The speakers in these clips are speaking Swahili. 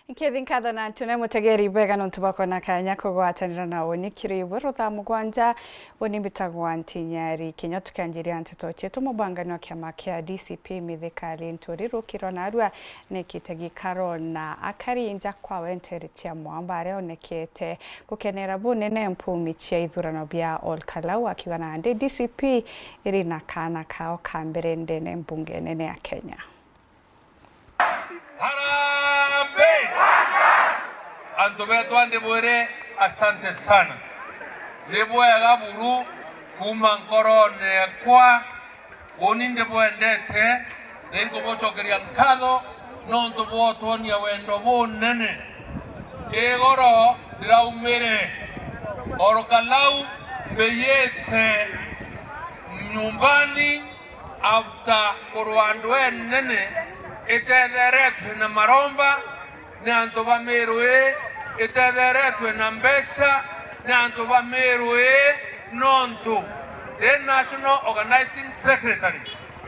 Nkethinkatho na ntune mutegeri bwega nontubako na kanya kugwatanira nawe nikiri iburo tha mugwanja woni bitagwa ntinyari Kenya tukanjiria ntito chetu mubangano kiama kia DCP mithikali nturiro kirona arua nekitegi karo na akarinja kwa wenteri chia mwambare onekete kukenera bunene mpumi chia ithurano bia Olkalau akiwa na ande DCP irina kana kao kambere ndene mbunge nene ya Kenya. Antobeto ande bwere asante sana. Lebo ya gaburu kuma nkorone kwa oninde bwendete nengo bochokeria nkado nonto botoni ya wendo bonene egoro draumere Olkalau beyete nyumbani after korwandwe nene etederetwe na maromba ne antoba merwe etederetwe na mbesa ne antoba merwe nonto the National Organizing Secretary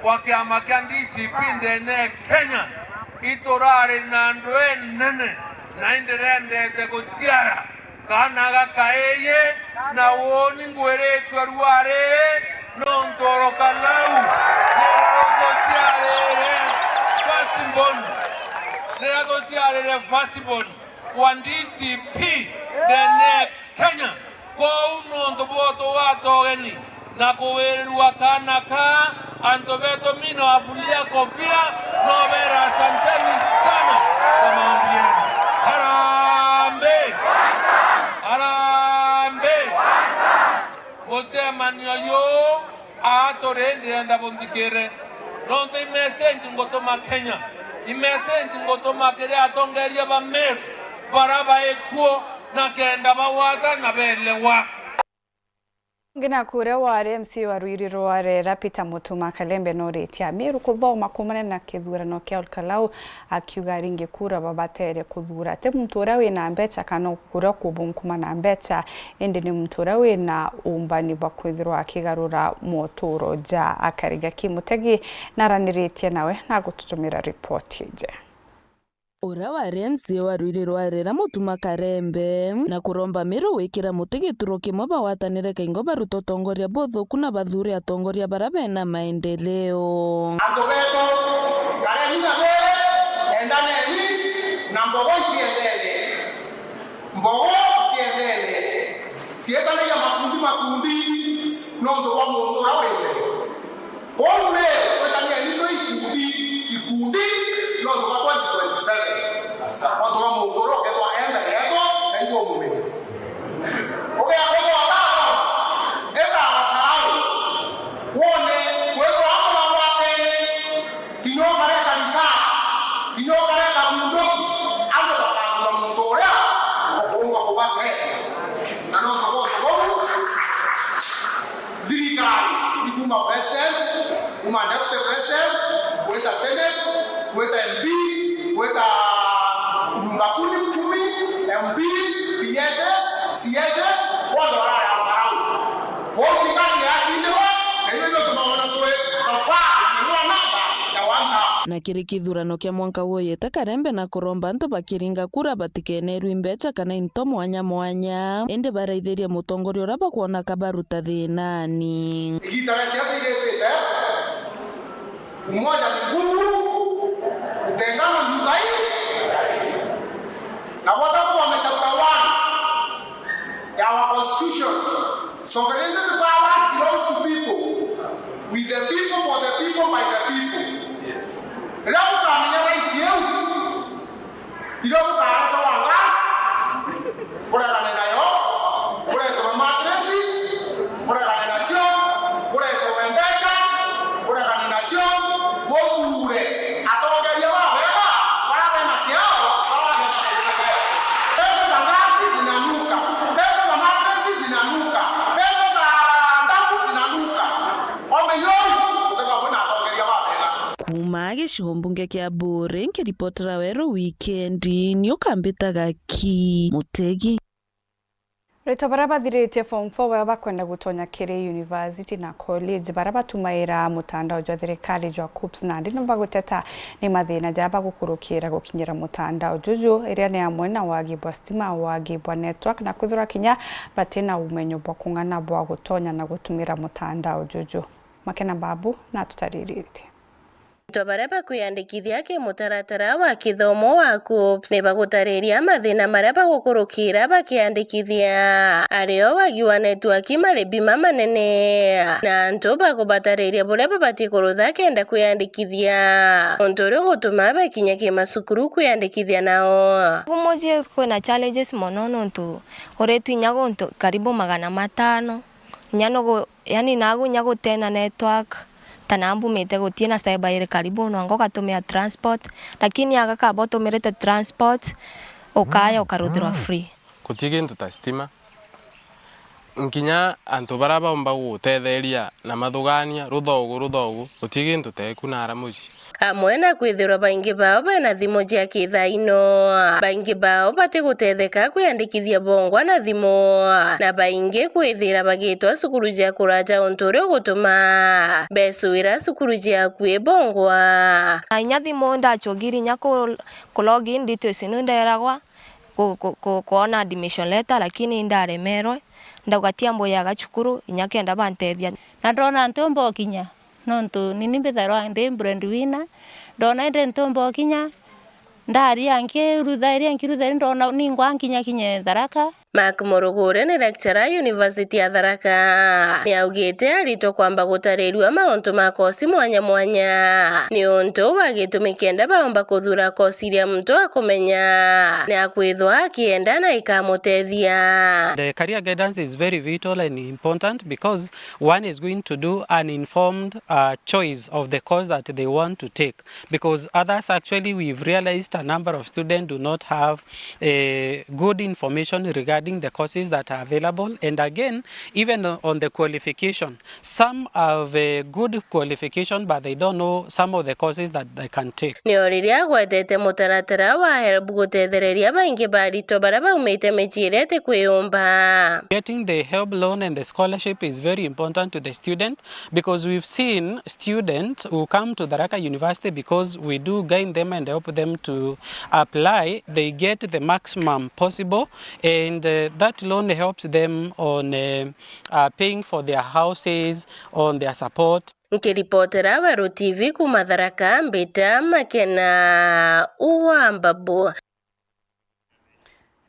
wa kiama kia DCP ndene Kenya itorare na ndwe nene na inderende tegotsiara kanaga kaeye na woni ngwere twaruare nonto Olkalau Negociare festival one DCP dene Kenya ko uno voto watogeni na kuwerua kanaka antobeto mino afulia kofia novera asanteni sana kwa maombi yenu. Harambe Oche manyoyo atorende anda bondikere nonto imesenji ngotoma Kenya imesenji ngotoma kere atongeria bameru baraba ekuo na kenda bawata na belewa ngina kure ware MC wa Ruiru ware Rapita Mutuma Kalembe noretia meru kuthoma kumane na kithurano kia Olkalau akiuga ringi kura babatere kuthura te mtura wina mbecha kana kura kubunkuma na mbecha ende ni mtura wina umbani bakwithirwa akigarura motoro ja akariga kimutegi naraniretie nawe nagututumira report ije Ura wa MC wa Ruiru rwa Mutuma Kalembe na kuromba mero wikira mutigituro kimwe bawatanire kaingo barutotongoria botho kuna bathuri atongoria barabe na maendeleo Antobeto kareni na bere endane ni na mbogo kiendele tietana ya makundi nondo wa mondo la wende pombe wetania ni to ikundi nondo wa 2027 watu wa mondo ro ke to embe ego na iwo mume oke akodo abao eba akao wone kwego akoma watene kinyo kare kanisa kinyo kare kabundoki ando bakagura mutorea okonga ko bate ano ko dirikari ikuma president uma deputy president weta senate weta MP weta nyumbakuni mkumi MP PSS CSS wala wala ambao kwa kikani ya chindewa na hiyo tunaona toe safari ni namba ya wanda na kirikithurano kia mwanka woyete Karembe na kuromba nto bakiringa kura batikenerwi mbecha kana into mwanya ende baraithiria mutongoria ura bakuona kabaruta thinani igitara siasa ile pete umoja ni nguvu utengano ni udhaifu na watakuwa wamechapta 1 ya our constitution sovereignty power belongs to people with the people for the people by the people leo tunaamini ikieu ndio mtaareta wangas bora kanena yo bora to matresi bora kanena chio bora to wembecha bora kanena chio wobure atogeria babeba bora bena kiao bora pesa za ngazi zinanuka pesa za matresi zinanuka pesa za ndaku zinanuka omenyoi utaka bona atogeria babeba kuma gicigombunge kia Bure nkiripotera wero weekend ni ukambitaga ki Mutegi Rito baraba thirite form 4 wa bakwenda gutonya kiri university na college baraba tumaira mutandao jwa thirikari jwa KUPS na ndino baguteta ni mathina jaba gukurukira gukinyira mutandao juju iria ni amwe na wagi bwa stima wagi bwa network na kuthura kinya batina umenyo bwa kung'ana bwa gutonya na gutumira mutandao juju. Makena Babu na tutaririte Baraba kwiyandikithia mutaratara wa kithomo wa KUPS ni bagutariria mathina maria bagukurukira bakiyandikithia ario wagi wa network maribi manene na antu bagubataria buria babati kurutha kenda kwiyandikithia untu uria gutuma bakinya kimasukuru kwiyandikithia nao gumoje kwina challenges mono nontu uretu inyago ntu karibu 500 nyano yani nagu nyago tena network tanambu mete gutie na cyber ire karibu no ngo gatumia transport lakini agaka botomerete transport ukaya ukaruthirwa free kutige ntu ta stima nkinya antu baraba omba gutetheria na mathugania ruthogu kutige ntu teku na aramuji amwe na kwithirwa baingi bao bena thimu cia kithaino baingi bao bati gutetheka kwiyandikithia bongwa na thimu na baingi kwithira bagitwa cukuru cia kuraja untu uria gutuma besuira cukuru cia kwi bongwa nya thimu ndachogiri nya ku login details nderagwa kuona admission letter lakini ndaremerwe ndaugatia mboya gachukuru inya kenda bantethia na ndona ntombo kinya nontu nini mbitharwa ndi breadwinner ndona ndi ntombo kinya ndari anke ruthairi ndona ningwa kinya Tharaka. Mark Morogore ni lecturer University ya Tharaka ni augite arito kwamba gutarirwa mauntu ma kosi mwanya ni untu wagitumikenda baomba kuthura kosi iria muntu akumenya ni akwithwa akienda na ikamutethia. The career guidance is very vital and important because one is going to do an informed choice of the course that they want to take, because others actually we've realized a number of students do not have good information regarding the courses that are available, and again even on the qualification, some have a good qualification but they don't know some of the courses that they can take. Ni oriria gwetete mutaratara wa HELB gutethereria baingi barito bara baumite mechirete kwiyumba. Getting the HELB loan and the scholarship is very important to the student, because we've seen students who come to Tharaka University because we do guide them and help them to apply. They get the maximum possible, and that loan helps them on paying for their houses, on their support. Nkiripotera Waru TV kuma Tharaka Mbita Makena Uwambabu.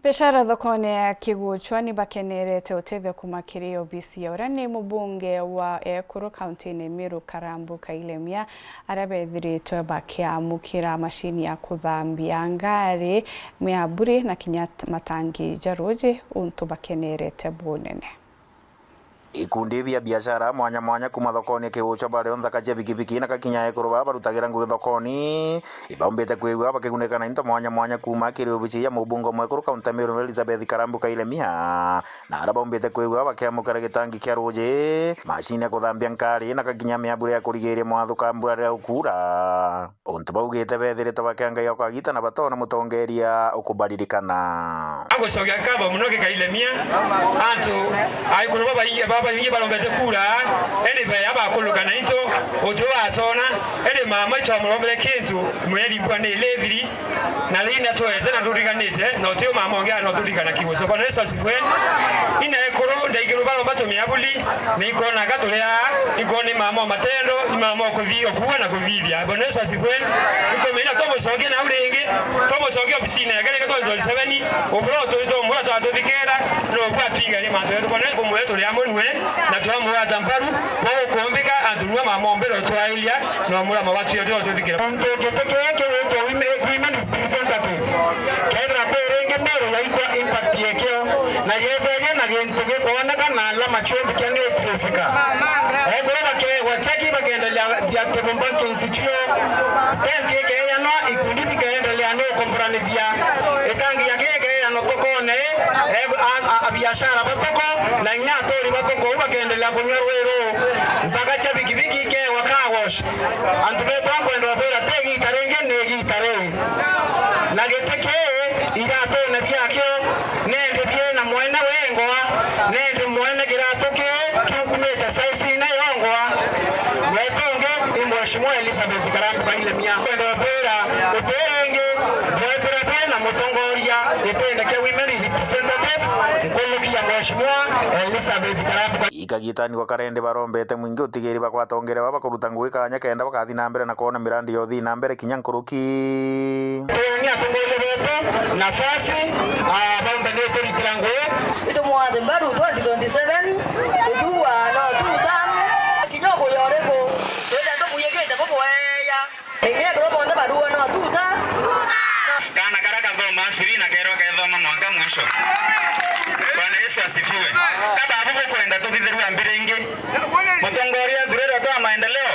Biashara thokoni ya Kiguchwa ni bakenerete utethio kuma kiri OBC ora ni mubunge wa Ekuru County ni Miru Karambu Kailemia arabethiritwe bakiamukira mashini ya kuthambia ngari miaburi na matangi jaroji untu bakenerete bunene. Ikundi bia biashara mwanya kuma thokoni Kiguchwa bare onthaka cia bikibiki na kakinya Ekuru barutagira ngugi thokoni ibombete kwigwa bakiguneka na into mwanya kuma kiri OBC ya mubungo mwa Ekuru County Miru Elizabeth Karambu Kailemia na arabombete kwigwa bakiamukira gitangi kia roje mashini ya kuthambia ngari na kakinya miabure ya kurigiria mwathuka mbura ya ukura untu baugite bethirite bakianga ya kwagita na batona mutongeria ukubaririkana agocokia kaba muno Kailemia antu aikuru baba hingi barombete kura ene be abakulukana into ojo atona ene mama chamurombe kintu mweri bwana leviri na lina toete na turikanite na otio mama ongea no turikana kibuso kwa Yesu asifwe ina ekoro ndaigiro baromba to miabuli ni kona gatorea ikoni mama matendo imama kuthio kuwa na kuvivia bwana Yesu asifwe iko mena tomo soge na uringi tomo soge obisine gale gato 27 obro to mura to atukera no kwa pinga ni mato bwana Yesu mwetu ya monwe na tuamura tamparu bo kombeka andunwa mamombero twailia no mura mabatu yote tutikira mto keteke wetu women representative kedra perenge mero yaikwa impact yekyo na yeveje na gentoge kuoneka na alama chombi kyange tresika ebora bake wachaki bagendelea ya tebombanke institute tenje ke yano ikundi bigendelea no kompranivia etangi yake no tokone biashara batoko na nyatori batoko bagendelea kunyarwero mpaka cha bikibiki ke wakawash antubeto kwenda bera tegi tarenge negi tare na geteke irato na byakyo nende bye na mwena wengo Mheshimiwa Elizabeth Karambu Kailemia kwenda bera uterenge bwetera tena mutongoria itendeke women representative nkulukia Mheshimiwa Elizabeth Karambu ikagitani kwa Karende barombete mwingi utigiri bakwatongere baba kuruta ngui kanya kenda bakathi na mbere na kuona mirandi yothi na mbere kinya nkuruki tunia tongole betu nafasi bombe ni turitira ngui ito mwaze mbaru 2027 tudua no tutam kinyoko yoreko wenda to kuyegeta bobo weya engine ko bonda baru no tuta kana karaka thoma free na kero ka thoma mwaka mwisho. Bwana Yesu asifiwe. Kaba hapo kwenda tuthithiru ambire ingi mutongoria thurero twa maendeleo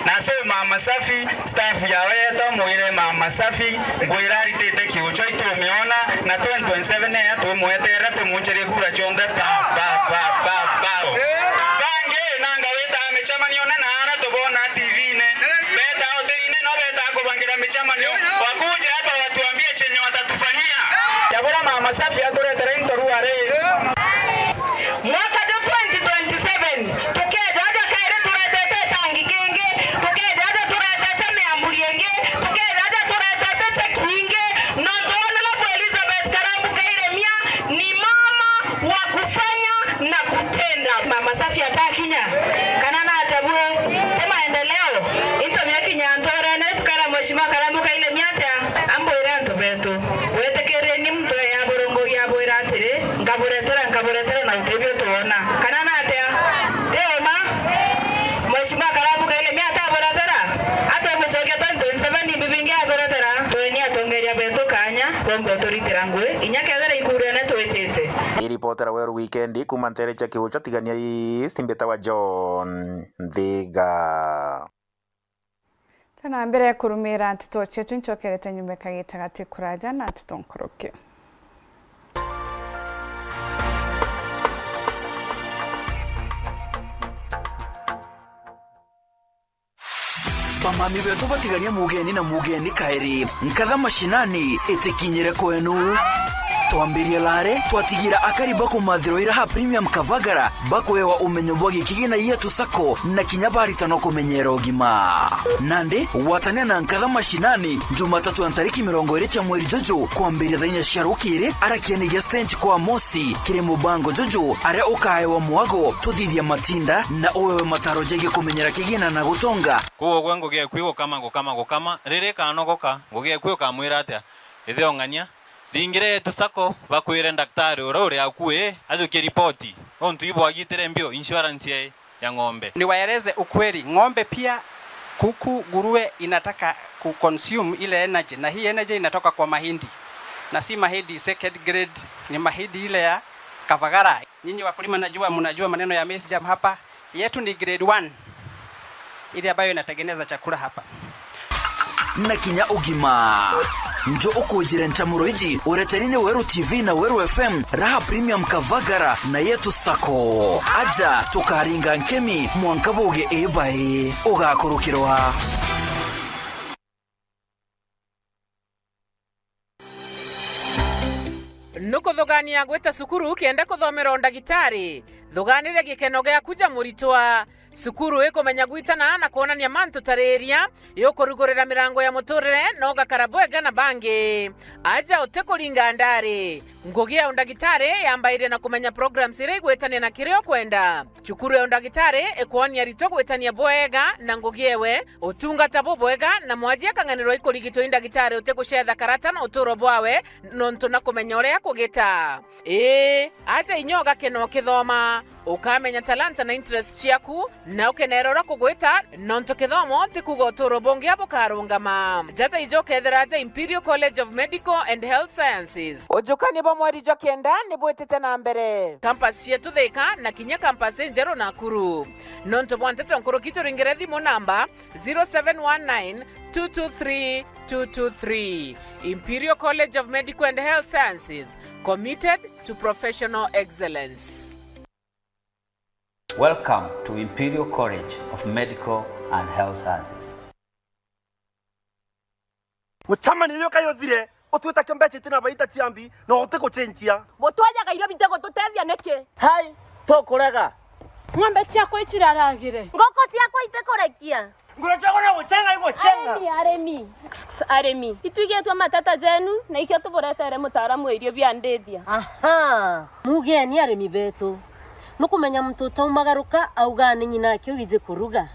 na so mama safi staff ya weta muire mama safi ngwirari tete kiucho itumiona na 2027 ya tumwetera tumunjire kura chonde pa bange nanga weta amechamanio na ara tubona TV ne beta hotelini no beta kubangira mechamanio wakuja hapa watuambie chenye watatufanyia yabora mama safi aturetera intoruare mwaka 2027 tukeja aja kaire turetete tangi kenge tukeja aja turetete meamburienge tukeja aja turetete chekinge no tona la Elizabeth Karambu Kailemia ni mama wa kufanya na kutenda. Mama safi atakinya kanana atabue tema endeleo into myakinya ntore na tukara Mheshimiwa Karambu Kailemia ta ambo iranto betu wetekere ni mtu ya borongo ya boiratire ngaboretera na utebyo tuona kanana atia ma Mheshimiwa Karambu Kailemia ta boretera ata mchoke 2027 bibingi atoretera toeni atongeria betu kanya bombe toritira ngwe inyakegera ikure na toetete iripotera weru weekend kuma ntere cha kiucho tigania East mbeta wa John Thiga tana mbere ya kurumira ntito chetu nchokerete nyumba kagitagati kuraja na ntitonkoroke Bamami betu batigania mugeni kairi nkatha mashinani itikinyire kwenu twambirie lare twatigira akariba kumathiro iraha premium kavagara bakwewa umenyo bwagi kigina yetu sako na kinyabarita no kumenyera ogima nande watane na nkatha mashinani Jumatatu ya tariki 20 cha mweri jojo kwambiria thainya sharukire arakianigia stench kwa mosi kire mubango jojo are ukae wa muago tuthithia matinda na uwewe mataro jege kumenyera kigina na gutonga kuo gwango ge kwigo kama rire kanogoka ngoge kwigo kamwira atia ithio ngania Dingire tusako bakwire daktari uri akue ajuke ripoti ontu ibwagitire mbio insurance ya ng'ombe. Niwaeleze ukweli, ng'ombe pia kuku, nguruwe inataka kuconsume ile energy na hii energy inatoka kwa mahindi. Na si mahindi second grade, ni mahindi ile ya Kavagara. Nyinyi wakulima mnajua maneno ya maize jam hapa. Yetu ni grade 1. Ile ambayo inatengeneza chakula hapa. Na kinya ugima njo ukujire nchamuroiji ureterine Weru TV na Weru FM raha premium Kavagara na yetu sako aja tukaringa nkemi mwankaboge ebae ugakurukirwa nuko thogania gweta sukuru kienda kuthomera ndagitari thoganire gikeno gya kuja muritwa sukuru ikomenya gwitana na kuonania mantu tareria yokurugurira mirango ya muturire no gakarabwega na bangi aja utekuringa ndari ngogia undagitari yambaire na kumenya programs ire gwetania na kirio kwenda chukuru ya undagitari ekuonia rito gwetania bwega na ngogiewe utungata bwega na mwajia kanganiro ikurigito indagitari uteguchetha karata na uturo bwawe nontu na kumenya uria kugita aja inyoga keno kithoma ukamenya talanta na interest ciaku na ukenerora kugwita nonto kithomo tikuga uturo bongi abo karungama jata ijokethera aja Imperial College of Medical and Health Sciences ujukani bo mweri jokenda ni bwetete na mbere campus yetu Thika na kinya campus Njero Nakuru nonto bwantete nkuru kituringire thimu namba 0719 223 223 Imperial College of Medical and Health Sciences, committed to professional excellence. Welcome to Imperial College of Medical and Health Sciences. Mutamani yo kayothire otweta kembeche tina baita chiambi no oteko chenchia. Botwaja gairo bitego tutethia neke. Hai to korega. Ng'ombe ciakwa itiraragire. Ngoko ciakwa itekorekia. Ngura chako na guchenga iko chenga. Aremi. Ituigetwa matata jenu na ikio tuburetere mutaaramu irio bia ndethia. Aha. Mugeni aremi betu. Nukumenya mtoto umagaruka augane nyina kyo wize kuruga.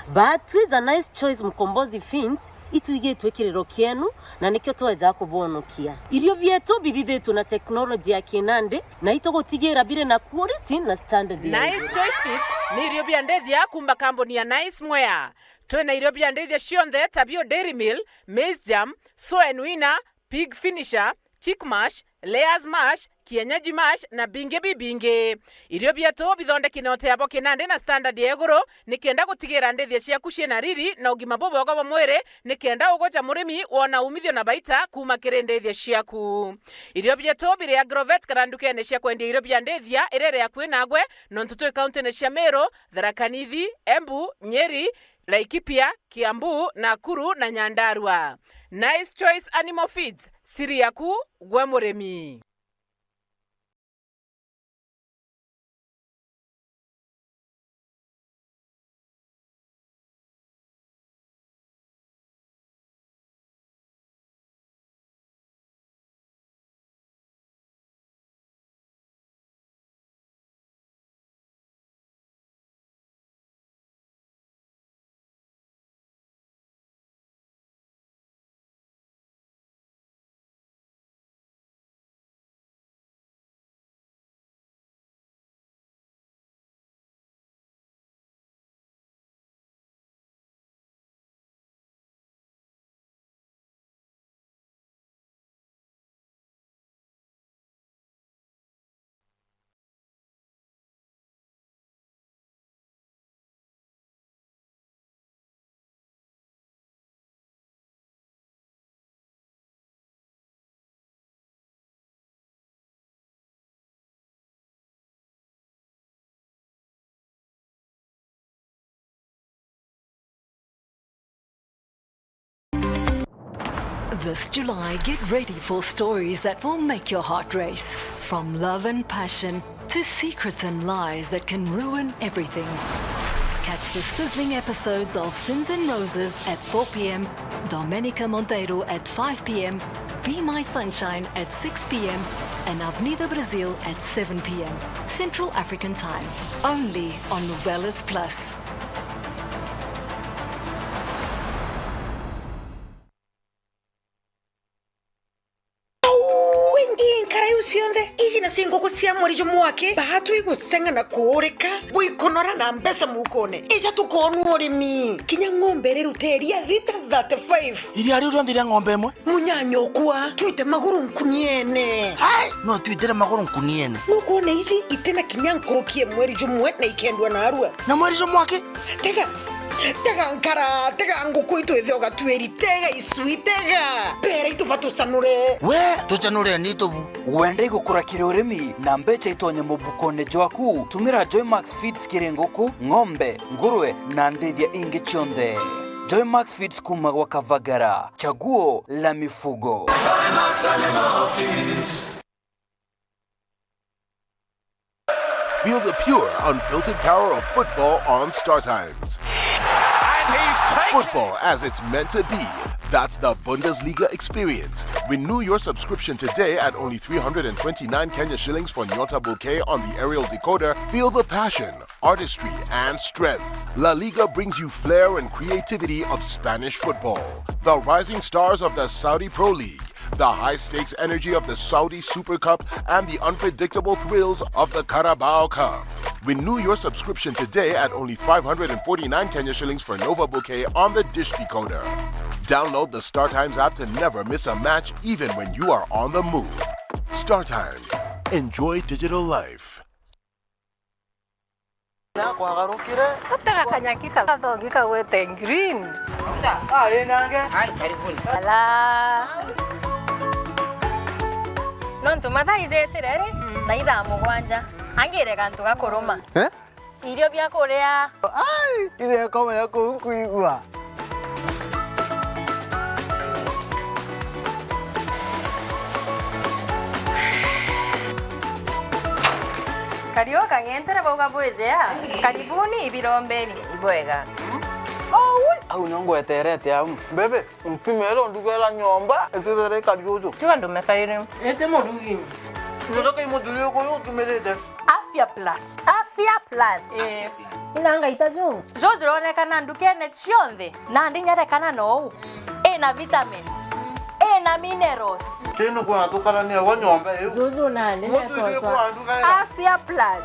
But with a nice choice mkombozi fins ituigetwe kirero kienu na nikyo tweza kubonokia. Irio bietu bidhithetu na teknoloji ya kinande na itogotigera bire na quality na standard. Nice choice fits ni irio bia ndethia kumba kambuni ya Nice Mwea. Twena irio bia ndethia cionthe tabio Dairy Mill, Maize Jam, Soen Winner, Pig Finisher, Chick Mash, Layers Mash, Kienyeji Mash na binge bibinge. Irio bietu bithondeki na oteabo kinande na standard ya iguru nikienda gutigira ndethia ciaku ciena riri na ugima bwega bwa mwiri nikienda ugoja murimi wona umithio na baita kuma kiri ndethia ciaku. Irio bietu biri Agrovet kana ndukene cia kwendia irio bia ndethia irere ya kwinagwe Nontutu county cia Meru, Tharaka Nithi, Embu, Nyeri, Laikipia, Kiambu, Nakuru na Nyandarua. Nice Choice Animal Feeds, siri yaku gwe murimi. This July, get ready for stories that will make your heart race. From love and passion to secrets and lies that can ruin everything. Catch the sizzling episodes of Sins and Roses at 4 p.m, Domenica Monteiro at 5 p.m, Be My Sunshine at 6 p.m, and Avenida Brazil at 7 p.m, Central African Time. Only on Novelas Plus. Cionthe iji na singo cia mweri mwake bahatu igusenga na kuurika buikonora na mbesa mukone ija tukonu urimi kinya ng'ombe riruteria lita 35 iria riru ndira ng'ombe imwe munyanyo kwa tuite maguru nkuniene hai no tuitere maguru nkuniene nukuone iji itena kinya nkorokie mweri jumwe na ikendwa na arua na mweri mwake tega nkara tega nguku itu ithioga tweri tega isui tega pera itu patusanure we tuchanure ni tobu wende gukura kirurimi na mbecha itonye mubukone jwaku tumira Joymax Feeds kirengoku ng'ombe ngurwe na ndethia ingi chionde. Joymax Feeds kuma kwa Kavagara, chaguo la mifugo. Feel the pure, unfiltered power of football on StarTimes. Football as it's meant to be. That's the Bundesliga experience. Renew your subscription today at only 329 Kenya shillings for Nyota Bouquet on the aerial decoder. Feel the passion, artistry, and strength. La Liga brings you flair and creativity of Spanish football. The rising stars of the Saudi Pro League, the high-stakes energy of the Saudi Super Cup, and the unpredictable thrills of the Carabao Cup. Renew your subscription today at only 549 Kenya shillings for Nova Bouquet on the Dish Decoder. Download the StarTimes app to never miss a match, even when you are on the move. StarTimes. Enjoy digital life. Nontu matha izeterere na itha mugwanja angire kantu gakuruma irio bya kuria ile kama yako kuigwa Karioka ng'entere bauga bwezea karibuni ibirombeni ibwega oh au nyongo eterete au bebe mpimelo ndugela nyomba etere kadiojo tiwa ndo mekaire ete modugi ndoka imoduyo ko tumelete Afya Plus inanga itajo Jojo ronekana ndukene chionde na ndinyarekana no ena vitamins ena minerals teno kwa tukana ni wa nyomba Jojo nande Afya Plus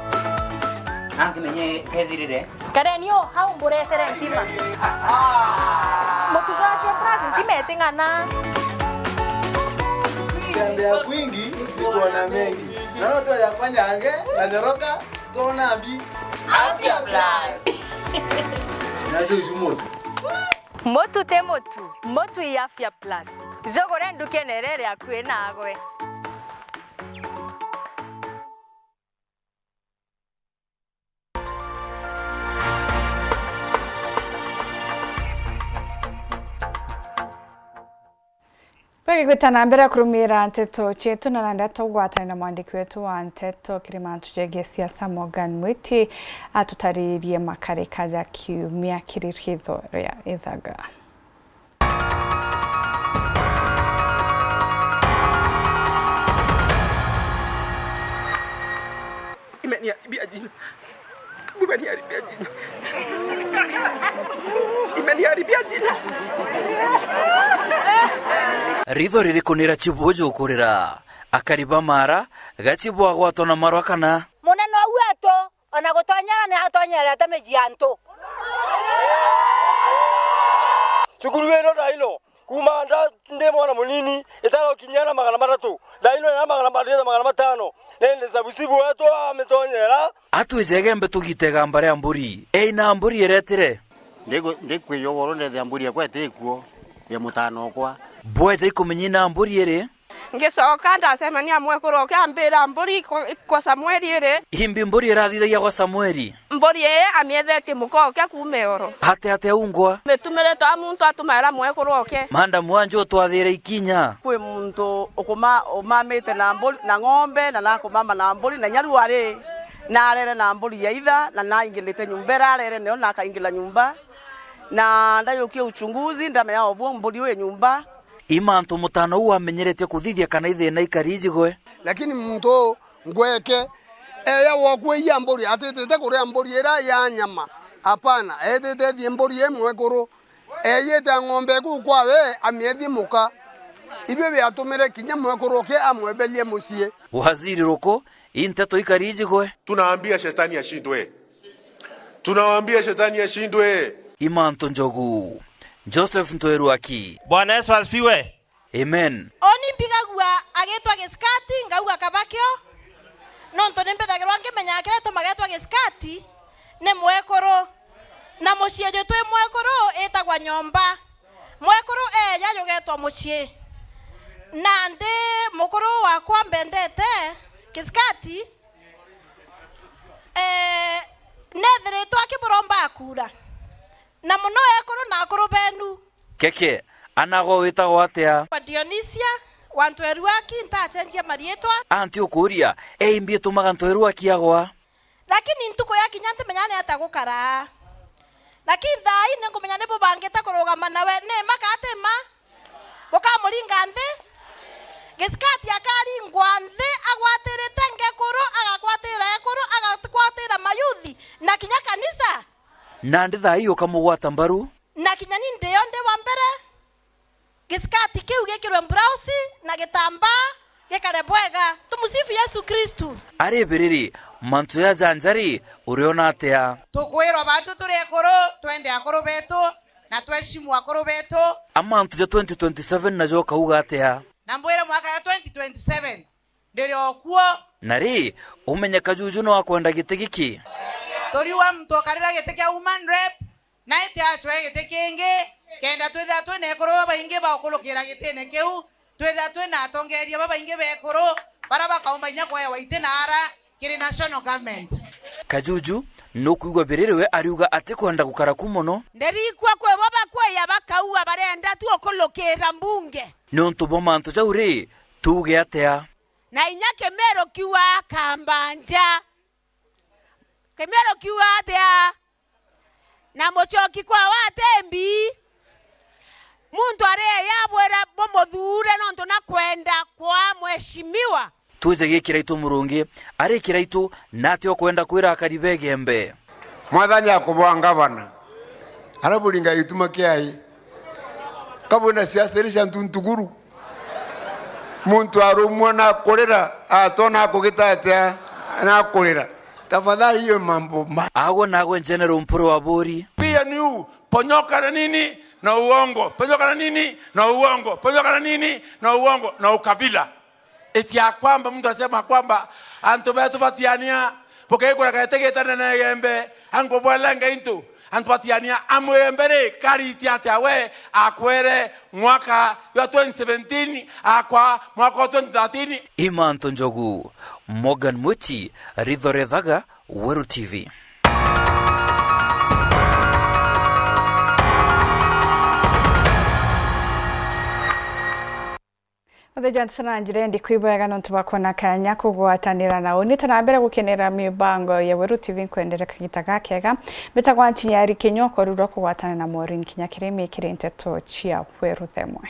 Anki menye kedirire Karenio haumburetere ntima Motuzo Afya Plus ntima etingana Tembea kwingi iko na mengi na watu yafanya ange na nyoroka tona abi Afya Plus na sio jumoto Motu te motu ya Afya Plus Jogore ndukenerere akwe nagwe Bagigwitana mbere kurumira nteto chetu na nanda tugwatana na mwandiki wetu wa nteto Kirimantu Jege siasa Morgan Mwiti atutaririe makare kaja kiumia kirithitho ria ithaga Imeniharibia jina. Imeniharibia jina. Ritho ririkunira chibujo kurira akariba mara gachibwa gwatona marwa kana muneno wetu ona gutonyera ni atonyera tamejianto Chukuru wero dailo kumanda nde mwana munini italo kinyana magana matatu dailo na magana matano nende sabusibu wetu ametonyera atwijegembe tugitega mbare amburi eina amburi eretire ndikwiyogoro ndethe amburi yakwa tekuo ya mutano kwa bweje ikumenyina amburi ere Ngicoka ndasemania mwekuru kiambira mburi kwa Samueli ere himbi mburi erathithagia kwa Samueli mburi amiethete mukoke kumeoro hate ungwa metumire ta muntu atumara mwekuru oke manda mwanjo twathire ikinya kwe muntu ukuma umamite na mburi na ng'ombe na nakumama na mburi na nyaru ari na arere na mburi ya itha na naingilite nyumba arere neo nakaingila nyumba na ndayukia uchunguzi ndamenya obwo mburi we nyumba imantu mutano wamenyerete kuthithia kana ithena ikarijigwe lakini muntu ngweke eya wokwe ya mburi atete kuria mburi era ya nyama hapana etete thie mburi emwe kuru eyete ng'ombe ku kwawe amiethi muka ibyo byatumire kinya mwe kuru ke amwebelie mucie waziri roko inteto ikarijigwe tunaambia shetani ashindwe tunawaambia shetani ashindwe imantu njogu Joseph Ntoeruaki. Bwana Yesu asifiwe. Amen. Oni mpigagua agetwa geskati ngauga kabakyo. Nonto nembethagirwa ngimenya kire tumagetwa geskati ne mwekoro. Na mucie je twe mwekoro etagwa nyomba. Mwekoro ya yogetwa mucie. Na ndi mukoro wakwa mbendete geskati nethiritwo akiburomba akura. Na muno ekoro na akoro benu keke anago witagwo atia Dionisia Wantoeruaki ntachenjia marietwa anti ukuria eimbie tumaga Ntoeruaki agwa lakini ntuko yaki nyante menyane atagukara lakini thai nengumenya nebo bangeta kurugama nawe ne makatema bokamuringa nthi geskati akari ngwanthe agwatirite ngekuru agakwatira ekuru agakwatira mayuthi na kinya kanisa na ndi thai ukamugwata mbaru na kinya ni ndio ndi wa mbere geskati kiu gekirwe blouse na gitamba gekare bwega tumusifu Yesu Kristu ari biriri mantu ya janjari uriona atia tukwirwa batu turekoro twende akoro betu na tweshimu akoro betu amantu ya 2027 na joka uga atia na mbwira mwaka ya 2027 ndio kuo nari umenya kajuju no akwenda gitigiki toriwa mtu akarira giteke human rep na ite achwe giteke inge kenda twetha twene ekoro bainge bakulukira gitene kiu twetha twena atongeria bainge bekoro bara bakaumba inya kwa waite nara kiri national government kajuju no kuigwa biririwe ariuga ati kwenda gukara kumono nderikwa kwe baba kwe yabakaua barenda tu okulukira mbunge nontu bomantu jauri tuge atia na inya kemero kiwa kambanja kemero kiwa atia na muchoki kwa watembi muntu are yabwera bomothure nonto nakwenda kwa mheshimiwa tuje gikiraitu murungi ari kiraitu natyo kwenda kwira Karibe Gembe mwathani akubwanga bana arabulinga ituma kiai kabona siaserisha ntuntuguru muntu arumwa na kolera atona kugitatea na kolera tafadhali hiyo mambo nago general Mpuro wa Bori pia ni ponyoka na nini na uongo, ponyoka na nini na uongo, ponyoka na nini na uongo na ukabila. Eti ya kwamba mtu asema kwamba antubetu batiania poke kwa kategeta na Gembe ango bwalenga into antupatiania amwembere kariti atawe akwere mwaka ya 2017 akwa mwaka 2013 Imanto Njogu Morgan Muti Ridhore Dhaga Weru TV. Muthejani sana njire ndi kwibwega nontu bakona kanya kugwatanira nao nitanambere gukenera mibango ya Weru TV kwendera kagita kega betagwa nchinyari kinyo koruro kugwatana na Maureen Kinyakire mekire nteto chia Weru themwe.